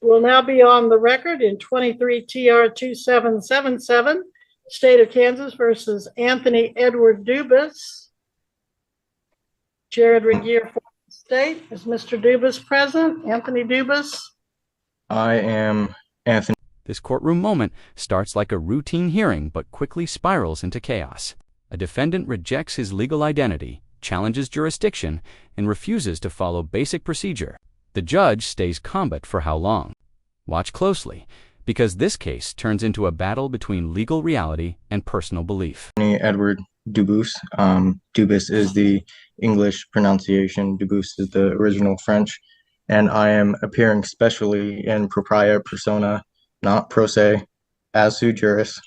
will now be on the record in 23 TR 2777, State of Kansas versus Anthony Edward Dubus. Jared Regier for the state. Is Mr. Dubus present? Anthony Dubus? I am Anthony. This courtroom moment starts like a routine hearing but quickly spirals into chaos. A defendant rejects his legal identity, challenges jurisdiction, and refuses to follow basic procedure. The judge stays combat for how long? Watch closely, because this case turns into a battle between legal reality and personal belief. Anthony Edward Dubus. Dubus is the English pronunciation. Dubus is the original French. And I am appearing specially in propria persona, not pro se, as sui juris.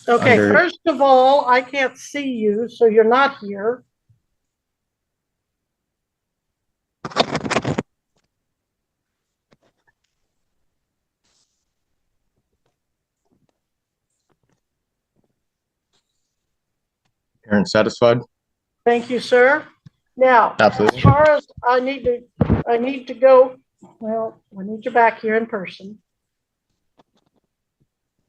Okay, first of all, I can't see you, so you're not here. Parents satisfied? Thank you, sir. Now, Absolutely. as far as I need to go, well, I need you back here in person.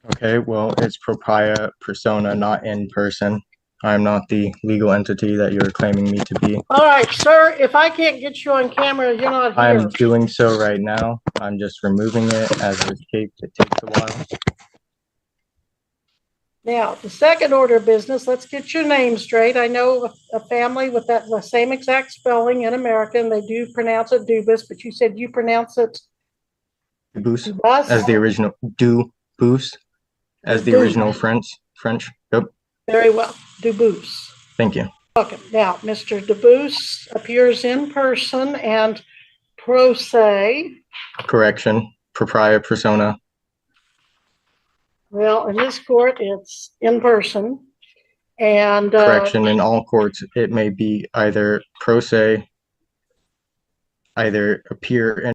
Okay, well, it's propria persona, not in person. I'm not the legal entity that you're claiming me to be. All right, sir, if I can't get you on camera, you're not here. I'm doing so right now. I'm just removing it as it's taped. It takes a while. Now, the second order of business, let's get your name straight. I know a family with the same exact spelling in America, and they do pronounce it Dubus, but you said you pronounce it Dubus, Dubus? as the original Dubus, as the original French. Yep. Very well, Dubus. Thank you. Okay. Now, Mr. Dubus appears in person and pro se. Correction, propria persona. Well, in this court, it's in person. And correction, in all courts, it may be either pro se, either appear in.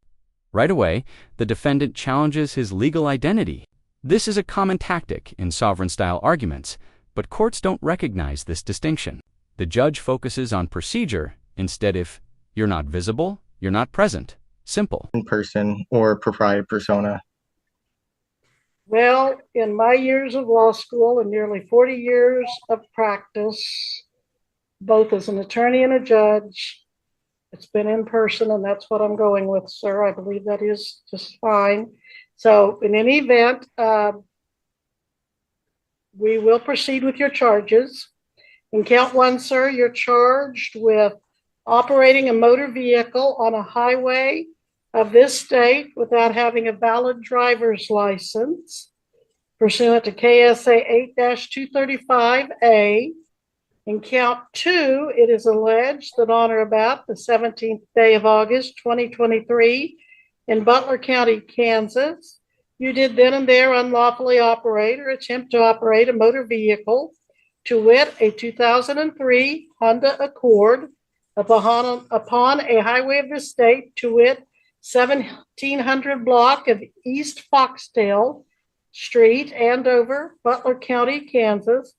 Right away, the defendant challenges his legal identity. This is a common tactic in sovereign-style arguments, but courts don't recognize this distinction. The judge focuses on procedure instead. If you're not visible, you're not present. Simple. In person or propria persona. Well, in my years of law school and nearly 40 years of practice, both as an attorney and a judge, it's been in person, and that's what I'm going with, sir. I believe that is just fine. So in any event, we will proceed with your charges. In count one, sir, you're charged with operating a motor vehicle on a highway of this state without having a valid driver's license pursuant to KSA 8-235A. In count two, it is alleged that on or about the 17th day of August, 2023, in Butler County, Kansas, you did then and there unlawfully operate or attempt to operate a motor vehicle, to wit, a 2003 Honda Accord, upon a highway of the state, to wit, 1700 block of East Foxdale Street, Andover, Butler County, Kansas,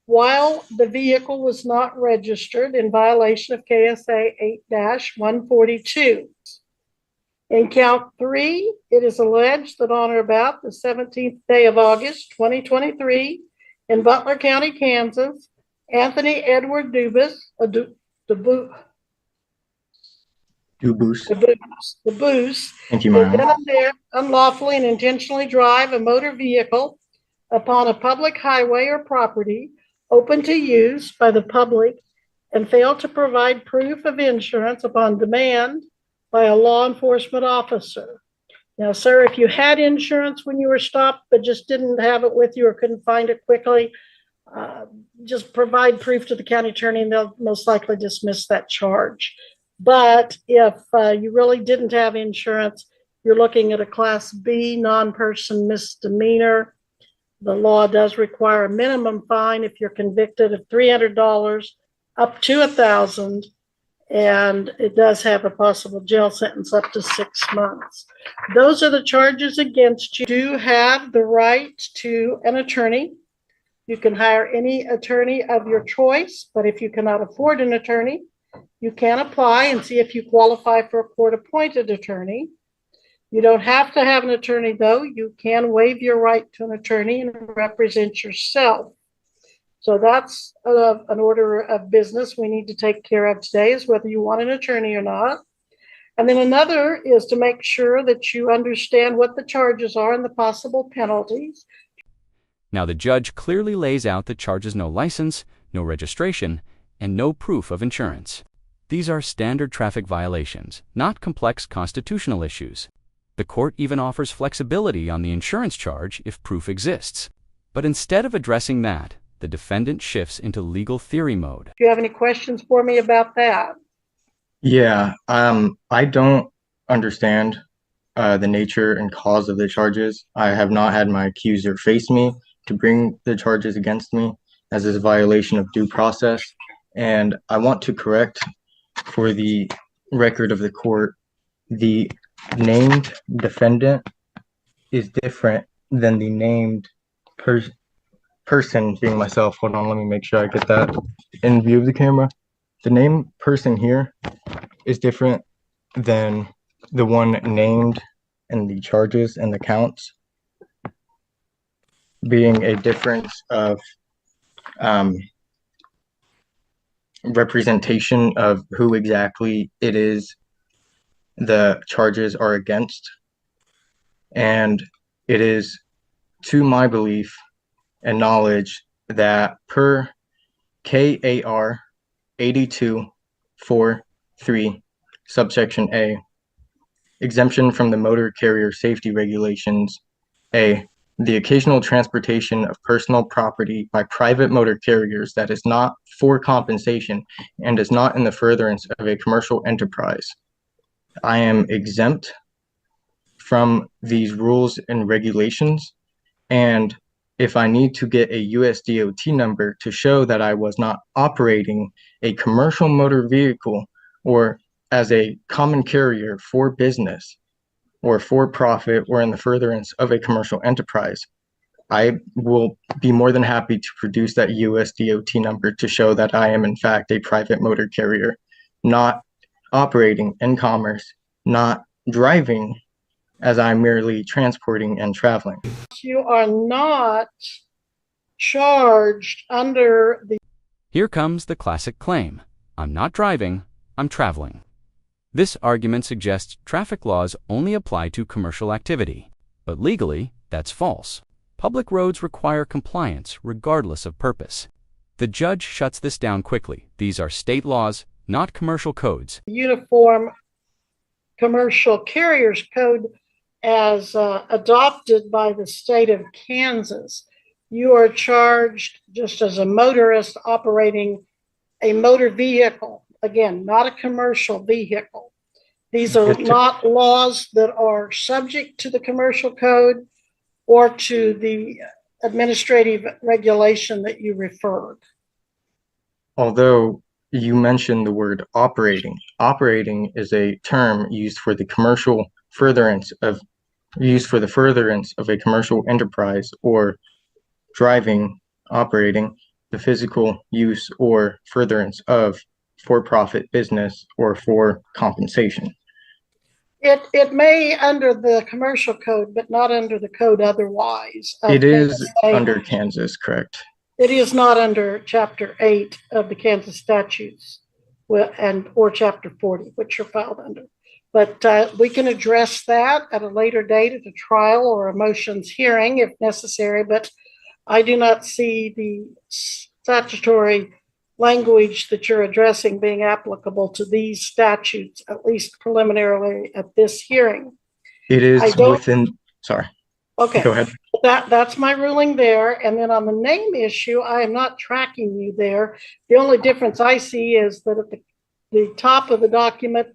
while the vehicle was not registered in violation of KSA 8-142. In count three, it is alleged that on or about the 17th day of August, 2023, in Butler County, Kansas, Anthony Edward Dubus, Thank you, Mara. unlawfully and intentionally drive a motor vehicle upon a public highway or property open to use by the public and failed to provide proof of insurance upon demand by a law enforcement officer. Now, sir, if you had insurance when you were stopped but just didn't have it with you or couldn't find it quickly, just provide proof to the county attorney and they'll most likely dismiss that charge. But if you really didn't have insurance, you're looking at a Class B non-person misdemeanor. The law does require a minimum fine if you're convicted of $300 up to $1,000, and it does have a possible jail sentence up to 6 months. Those are the charges against you. You do have the right to an attorney. You can hire any attorney of your choice, but if you cannot afford an attorney, you can apply and see if you qualify for a court-appointed attorney. You don't have to have an attorney, though. You can waive your right to an attorney and represent yourself. So that's an order of business we need to take care of today, is whether you want an attorney or not. And then another is to make sure that you understand what the charges are and the possible penalties. Now the judge clearly lays out the charges: no license, no registration, and no proof of insurance. These are standard traffic violations, not complex constitutional issues. The court even offers flexibility on the insurance charge if proof exists. But instead of addressing that, the defendant shifts into legal theory mode. Do you have any questions for me about that? Yeah, I don't understand the nature and cause of the charges. I have not had my accuser face me to bring the charges against me, as is a violation of due process. And I want to correct, for the record of the court, the named defendant is different than the named person, being myself. Hold on, let me make sure I get that in view of the camera. The named person here is different than the one named in the charges and the counts, being a difference of representation of who exactly it is the charges are against. And it is, to my belief and knowledge, that per KAR 8243 subsection A, exemption from the motor carrier safety regulations, A, the occasional transportation of personal property by private motor carriers that is not for compensation and is not in the furtherance of a commercial enterprise. I am exempt from these rules and regulations, and if I need to get a USDOT number to show that I was not operating a commercial motor vehicle or as a common carrier for business or for profit or in the furtherance of a commercial enterprise, I will be more than happy to produce that USDOT number to show that I am in fact a private motor carrier, not operating in commerce, not driving, as I'm merely transporting and traveling. You are not charged under the... Here comes the classic claim: I'm not driving, I'm traveling. This argument suggests traffic laws only apply to commercial activity, but legally, that's false. Public roads require compliance regardless of purpose. The judge shuts this down quickly. These are state laws, not commercial codes. Uniform Commercial Carriers Code as adopted by the state of Kansas. You are charged just as a motorist operating a motor vehicle. Again, not a commercial vehicle. These are not laws that are subject to the commercial code or to the administrative regulation that you referred. Although you mentioned the word operating, operating is a term used for the furtherance of a commercial enterprise, or driving, operating, the physical use or furtherance of for-profit business or for compensation. It may under the commercial code, but not under the code otherwise. It is under Kansas, correct? It is not under Chapter 8 of the Kansas statutes or Chapter 40, which are filed under. But we can address that at a later date at a trial or a motions hearing if necessary. But I do not see the statutory language that you're addressing being applicable to these statutes, at least preliminarily at this hearing. It is within, sorry. Okay. Go ahead. That's my ruling there. And then on the name issue, I am not tracking you there. The only difference I see is that at the top of the document,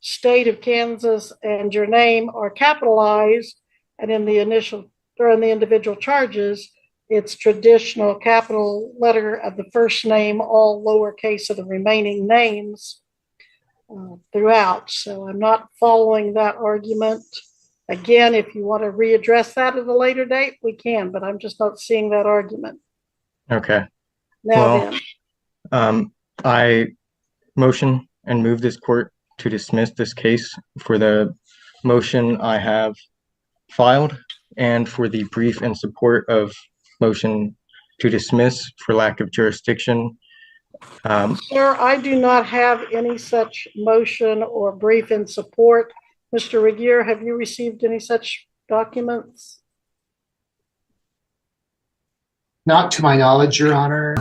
state of Kansas and your name are capitalized, and in the initial or in the individual charges, it's traditional capital letter of the first name, all lowercase of the remaining names throughout. So I'm not following that argument. Again, if you want to readdress that at a later date, we can, but I'm just not seeing that argument. Okay. Now then. I motion and move this court to dismiss this case for the motion I have filed and for the brief in support of motion to dismiss for lack of jurisdiction. Sir, I do not have any such motion or brief in support. Mr. Regier, have you received any such documents? Not to my knowledge, Your Honor.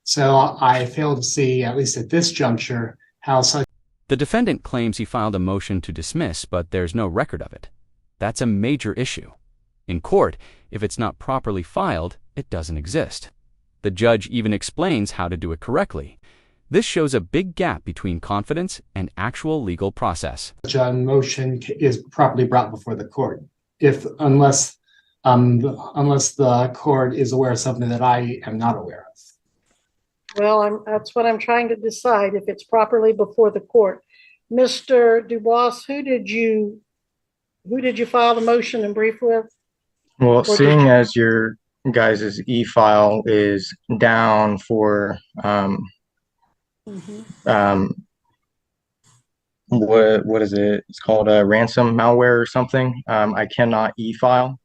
So I fail to see, at least at this juncture, how such. The defendant claims he filed a motion to dismiss, but there's no record of it. That's a major issue. In court, if it's not properly filed, it doesn't exist. The judge even explains how to do it correctly. This shows a big gap between confidence and actual legal process. Such a motion is properly brought before the court, unless the court is aware of something that I am not aware of. Well, that's what I'm trying to decide, if it's properly before the court. Mr. Dubois, who did you file the motion and brief with? Well, seeing as your guys' e-file is down for what is it? It's called a ransom malware or something. I cannot e-file.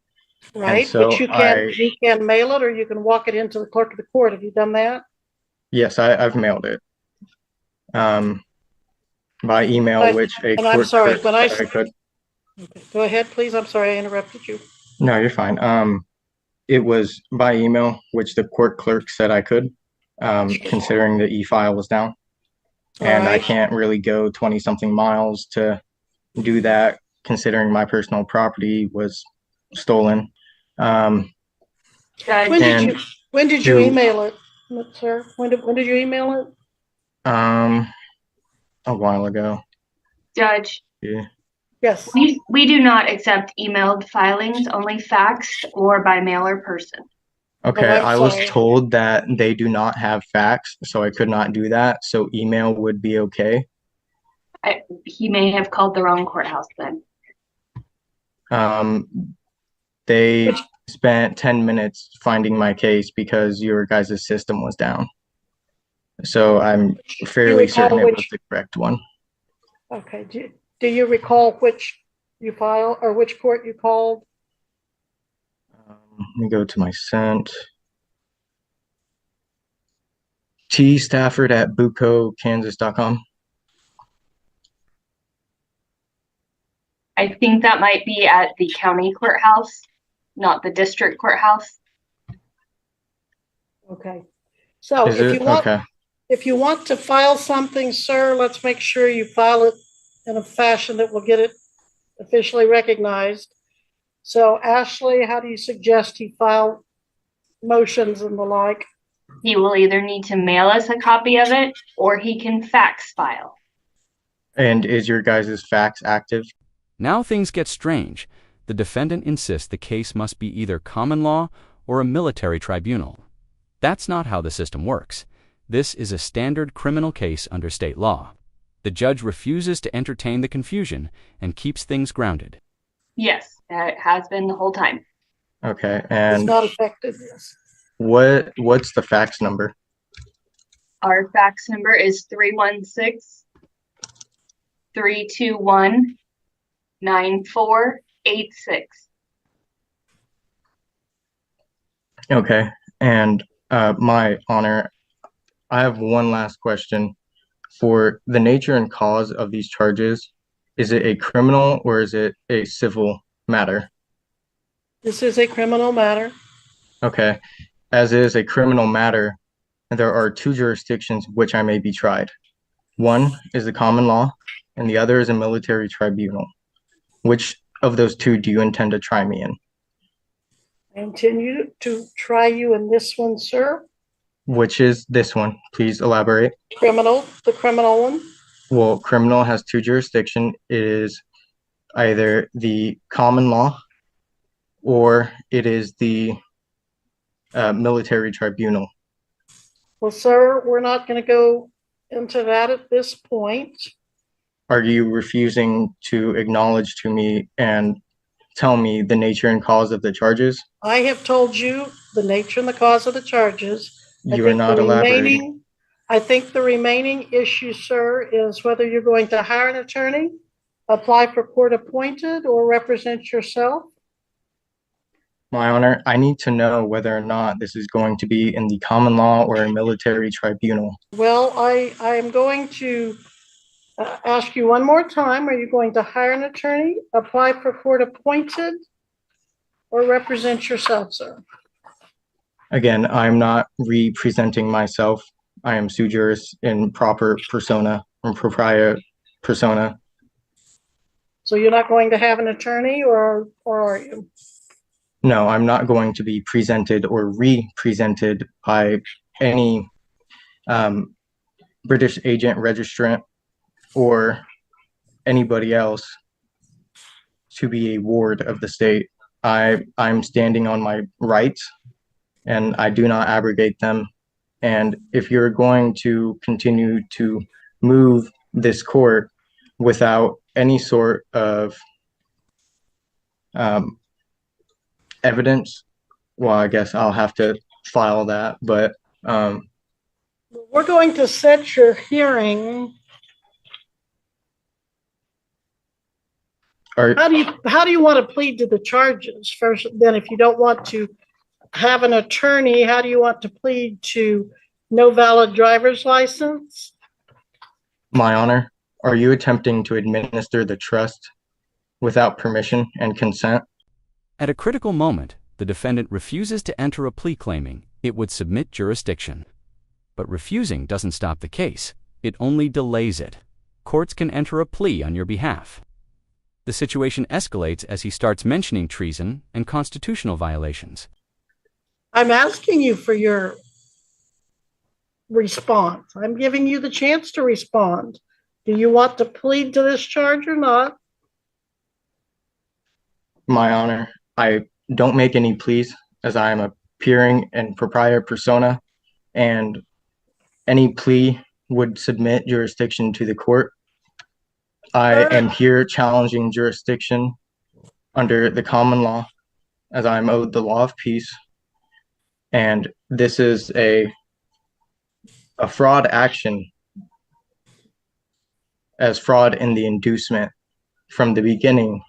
Right, so but you can mail it, or you can walk it into the clerk of the court. Have you done that? Yes, I've mailed it. By email, which a and court I'm sorry, clerk when I said I could. Okay, go ahead, please. I'm sorry I interrupted you. No, you're fine. It was by email, which the court clerk said I could, considering the e-file was down. And I can't really go 20-something miles to do that, considering my personal property was stolen. When did you email it, sir? When did you email it? A while ago. Judge. Yeah. Yes. We do not accept emailed filings, only faxed or by mail or person. Okay, I was told that they do not have fax, so I could not do that. So email would be okay. He may have called the wrong courthouse then. They spent 10 minutes finding my case because your guys' system was down. So I'm fairly certain it was the correct one. Okay. Do you recall which you filed or which court you called? Let me go to my sent. T Stafford at bucokansas.com. I think that might be at the county courthouse, not the district courthouse. Okay. So if you want to file something, sir, let's make sure you file it in a fashion that will get it officially recognized. So Ashley, how do you suggest he file motions and the like? He will either need to mail us a copy of it or he can fax file. And is your guys' fax active? Now things get strange. The defendant insists the case must be either common law or a military tribunal. That's not how the system works. This is a standard criminal case under state law. The judge refuses to entertain the confusion and keeps things grounded. Yes, it has been the whole time. Okay, and it's not affected. Yes. What's the fax number? Our fax number is 316-321-9486. Okay, and my honor, I have one last question. For the nature and cause of these charges, is it a criminal or is it a civil matter? This is a criminal matter. Okay. As is a criminal matter, there are two jurisdictions which I may be tried. One is the common law, and the other is a military tribunal. Which of those two do you intend to try me in? I intend to try you in this one, sir. Which is this one? Please elaborate. The criminal one. Well, criminal has two jurisdictions. It is either the common law or it is the military tribunal. Well, sir, we're not going to go into that at this point. Are you refusing to acknowledge to me and tell me the nature and cause of the charges? I have told you the nature and the cause of the charges. You are not elaborating. I think the remaining issue, sir, is whether you're going to hire an attorney apply for court appointed or represent yourself? My Honor, I need to know whether or not this is going to be in the common law or a military tribunal. Well, I am going to ask you one more time. Are you going to hire an attorney, apply for court appointed, or represent yourself, sir? Again, I'm not representing myself. I am sui juris in proper persona and propria persona. So you're not going to have an attorney, or are you? No, I'm not going to be presented or represented by any British agent, registrant, or anybody else to be a ward of the state. I'm standing on my rights and I do not abrogate them. And if you're going to continue to move this court without any sort of evidence, well, I guess I'll have to file that. But We're going to set your hearing. How do you want to plead to the charges first? Then, if you don't want to have an attorney, how do you want to plead to no valid driver's license? My Honor, are you attempting to administer the trust without permission and consent? At a critical moment, the defendant refuses to enter a plea claiming it would submit jurisdiction. But refusing doesn't stop the case. It only delays it. Courts can enter a plea on your behalf. The situation escalates as he starts mentioning treason and constitutional violations. I'm asking you for your response. I'm giving you the chance to respond. Do you want to plead to this charge or not? My Honor, I don't make any pleas as I am appearing in propria persona, and any plea would submit jurisdiction to the court. I am here challenging jurisdiction under the common law as I am owed the law of peace. And this is a fraud action as fraud in the inducement from the beginning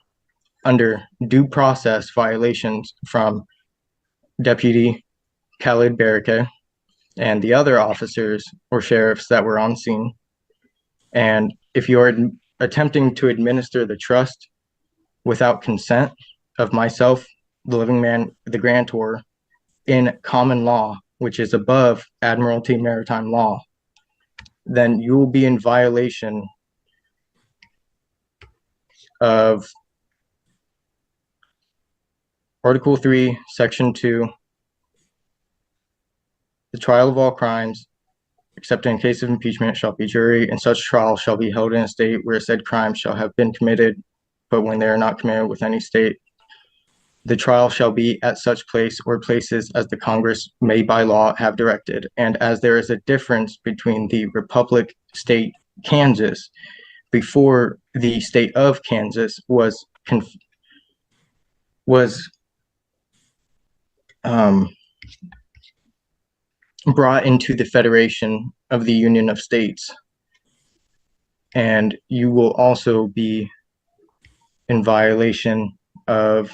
under due process violations from Deputy Khalid Barake and the other officers or sheriffs that were on scene. And if you are attempting to administer the trust without consent of myself, the living man, the grantor, in common law, which is above Admiralty Maritime Law, then you will be in violation of Article 3, Section 2, the trial of all crimes, except in case of impeachment, shall be jury, and such trial shall be held in a state where said crime shall have been committed, but when they are not committed with any state, the trial shall be at such place or places as the Congress may by law have directed. And as there is a difference between the Republic State Kansas before the state of Kansas was brought into the Federation of the Union of States. And you will also be in violation of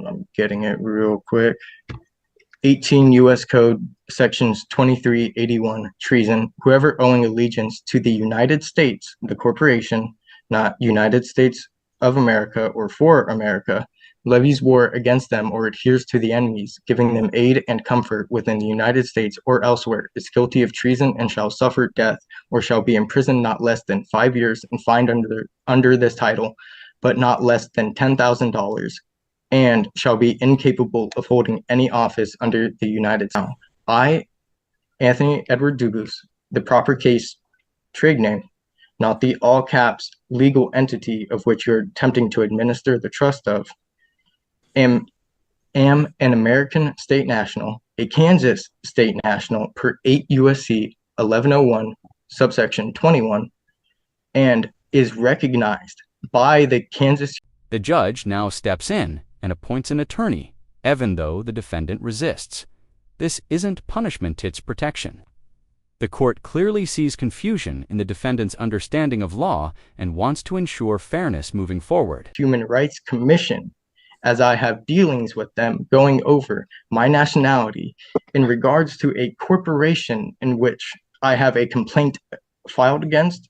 I'm getting it real quick. 18 U.S. Code Sections 2381, treason. Whoever owing allegiance to the United States, the corporation, not United States of America or for America, levies war against them or adheres to the enemies, giving them aid and comfort within the United States or elsewhere, is guilty of treason and shall suffer death or shall be imprisoned not less than 5 years and fined under this title, but not less than $10,000, and shall be incapable of holding any office under the United States. I, Anthony Edward Dubus, the proper case trade name, not the all caps legal entity of which you're attempting to administer the trust of, am an American state national, a Kansas state national per 8 USC 1101, subsection 21, and is recognized by the Kansas. The judge now steps in and appoints an attorney, even though the defendant resists. This isn't punishment, it's protection. The court clearly sees confusion in the defendant's understanding of law and wants to ensure fairness moving forward. Human Rights Commission, as I have dealings with them going over my nationality in regards to a corporation in which I have a complaint filed against,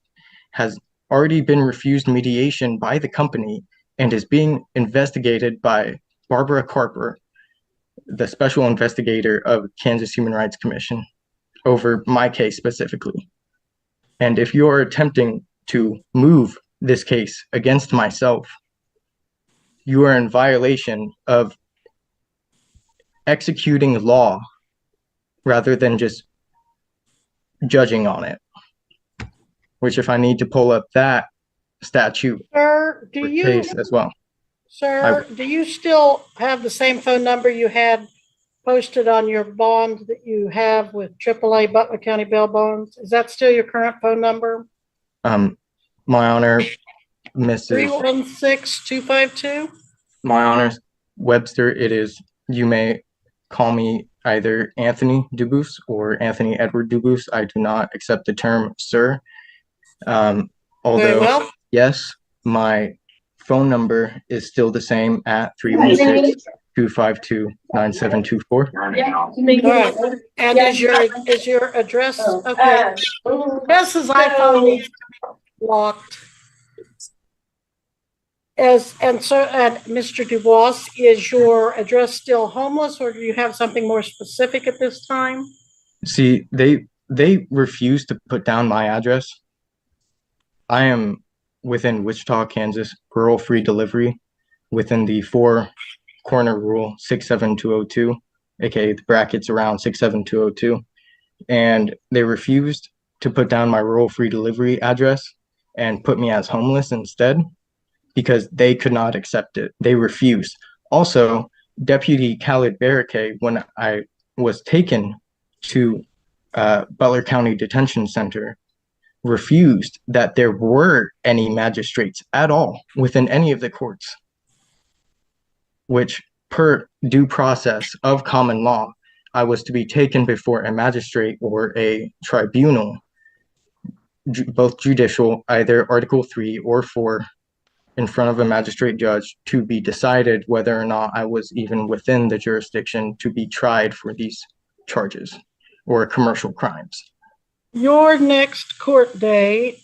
has already been refused mediation by the company and is being investigated by Barbara Carper, the special investigator of Kansas Human Rights Commission, over my case specifically. And if you're attempting to move this case against myself, you are in violation of executing law rather than just judging on it. Which, if I need to pull up that statute Sir, or case as well. Sir, do you still have the same phone number you had posted on your bond that you have with AAA Butler County Bail Bonds? Is that still your current phone number? My Honor, Mrs. 316-252? My Honor, Webster, it is, you may call me either Anthony Dubus or Anthony Edward Dubus. I do not accept the term sir. Very Although, well. yes, my phone number is still the same at 316-252-9724. All right. And is your address, okay. Addresses I found needs to be blocked. And Mr. Dubois, is your address still homeless, or do you have something more specific at this time? See, they refuse to put down my address. I am within Wichita, Kansas, rural free delivery within the 4-corner rule 67202, aka the brackets around 67202. And they refused to put down my rural free delivery address and put me as homeless instead because they could not accept it. They refused. Also, Deputy Khalid Barakay, when I was taken to Butler County Detention Center, refused that there were any magistrates at all within any of the courts, which per due process of common law, I was to be taken before a magistrate or a tribunal, both judicial, either Article 3 or 4, in front of a magistrate judge to be decided whether or not I was even within the jurisdiction to be tried for these charges or commercial crimes. Your next court date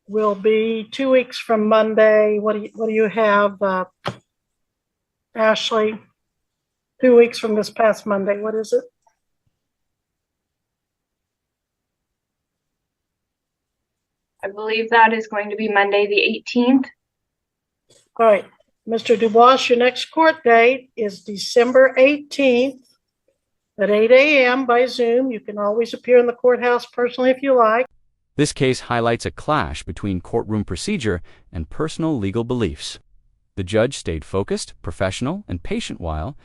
will be 2 weeks from Monday. What do you have, Ashley? 2 weeks from this past Monday. What is it? I believe that is going to be Monday, the 18th. All right, Mr. Dubois, your next court date is December 18th at 8 a.m. by Zoom. You can always appear in the courthouse personally if you like. This case highlights a clash between courtroom procedure and personal legal beliefs. The judge stayed focused, professional, and patient while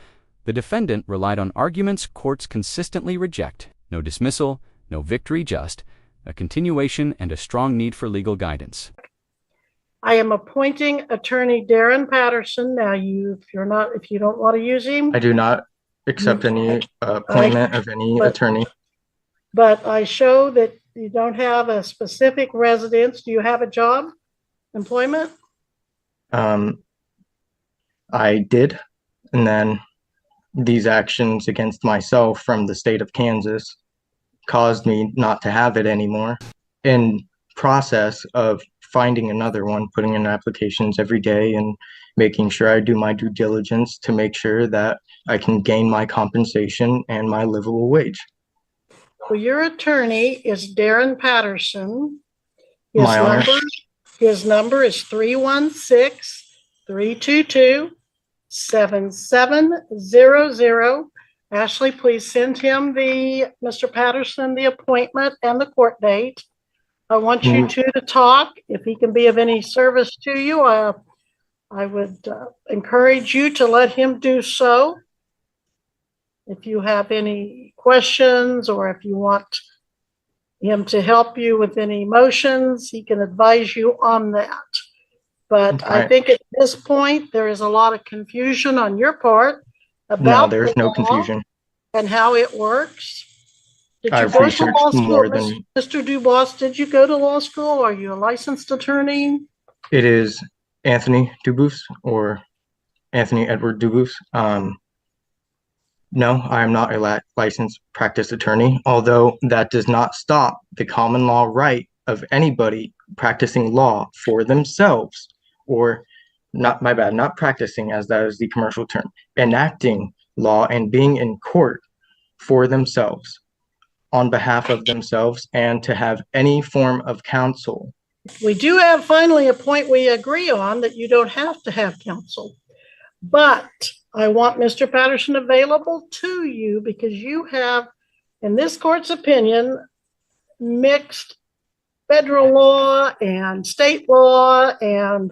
the defendant relied on arguments courts consistently reject: no dismissal, no victory, just a continuation and a strong need for legal guidance. I am appointing attorney Darren Patterson. Now, if you don't want to use him. I do not accept any appointment of any attorney. But I show that you don't have a specific residence. Do you have a job, employment? I did, and then these actions against myself from the state of Kansas caused me not to have it anymore. In process of finding another one, putting in applications every day and making sure I do my due diligence to make sure that I can gain my compensation and my livable wage. Well, your attorney is Darren Patterson. My honor. His number is 316-322-7700. Ashley, please send him Mr. Patterson, the appointment and the court date. I want you two to talk. If he can be of any service to you, I would encourage you to let him do so. If you have any questions or if you want him to help you with any motions, he can advise you on that. But I think at this point, there is a lot of confusion on your part about there's no confusion and how it works. Did I've you go to researched law school, more than Mr. Dubois? Did you go to law school? Are you a licensed attorney? it is Anthony Dubus or Anthony Edward Dubus. No, I am not a licensed practice attorney, although that does not stop the common law right of anybody practicing law for themselves, or not, my bad, not practicing, as that is the commercial term, enacting law and being in court for themselves, on behalf of themselves, and to have any form of counsel. We do have finally a point we agree on, that you don't have to have counsel. But I want Mr. Patterson available to you because you have, in this court's opinion, mixed federal law and state law and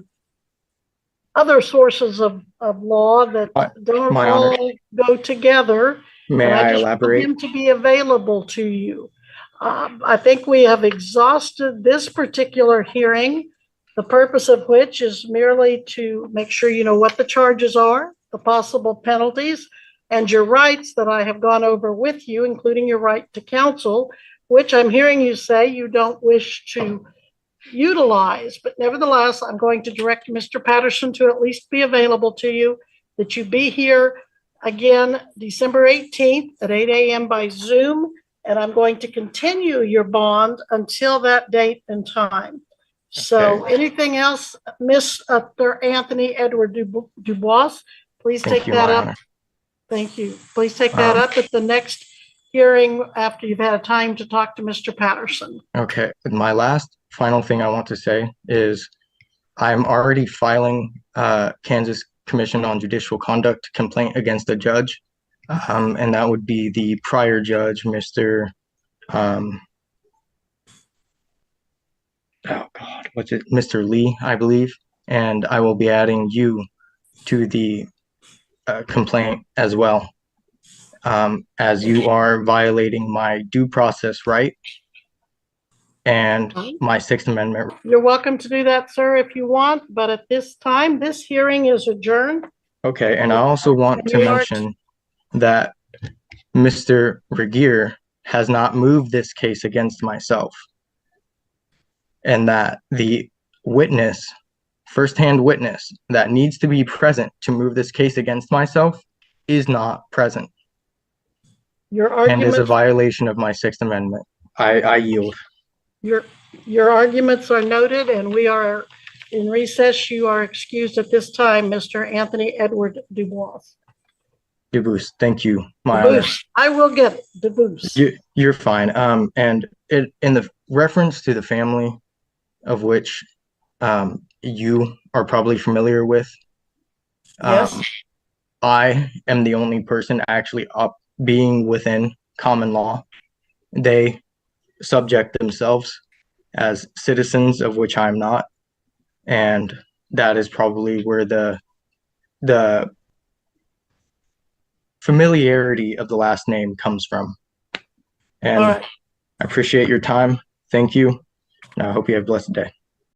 other sources of law that don't My all honor. go together. May And I just want elaborate? him to be available to you. I think we have exhausted this particular hearing, the purpose of which is merely to make sure you know what the charges are, the possible penalties, and your rights that I have gone over with you, including your right to counsel, which I'm hearing you say you don't wish to utilize. But nevertheless, I'm going to direct Mr. Patterson to at least be available to you, that you be here again December 18th at 8 a.m. by Zoom. And I'm going to continue your bond until that date and time. So anything else, Mr. Anthony Edward Dubois, please take that up. Honor. Thank you. Please take that up at the next hearing after you've had a time to talk to Mr. Patterson. Okay, my last final thing I want to say is I'm already filing Kansas Commission on Judicial Conduct complaint against the judge. And that would be the prior judge, Mr. Mr. Lee, I believe. And I will be adding you to the complaint as well, as you are violating my due process right and my Sixth Amendment. You're welcome to do that, sir, if you want. But at this time, this hearing is adjourned. Okay, and I also want to mention that Mr. Regier has not moved this case against myself, and that the witness, firsthand witness that needs to be present to move this case against myself is not present. Your And is a arguments, violation of my Sixth Amendment. I yield. your arguments are noted, and we are in recess. You are excused at this time, Mr. Anthony Edward Dubois. Dubus, thank you, my honor. Dubus. I will get it. Dubus. You're fine. And in the reference to the family, of which you are probably familiar with, Yes. I am the only person actually being within common law. They subject themselves as citizens, of which I'm not, and that is probably where the familiarity of the last name comes from. And All right. I appreciate your time. Thank you. I hope you have a blessed day.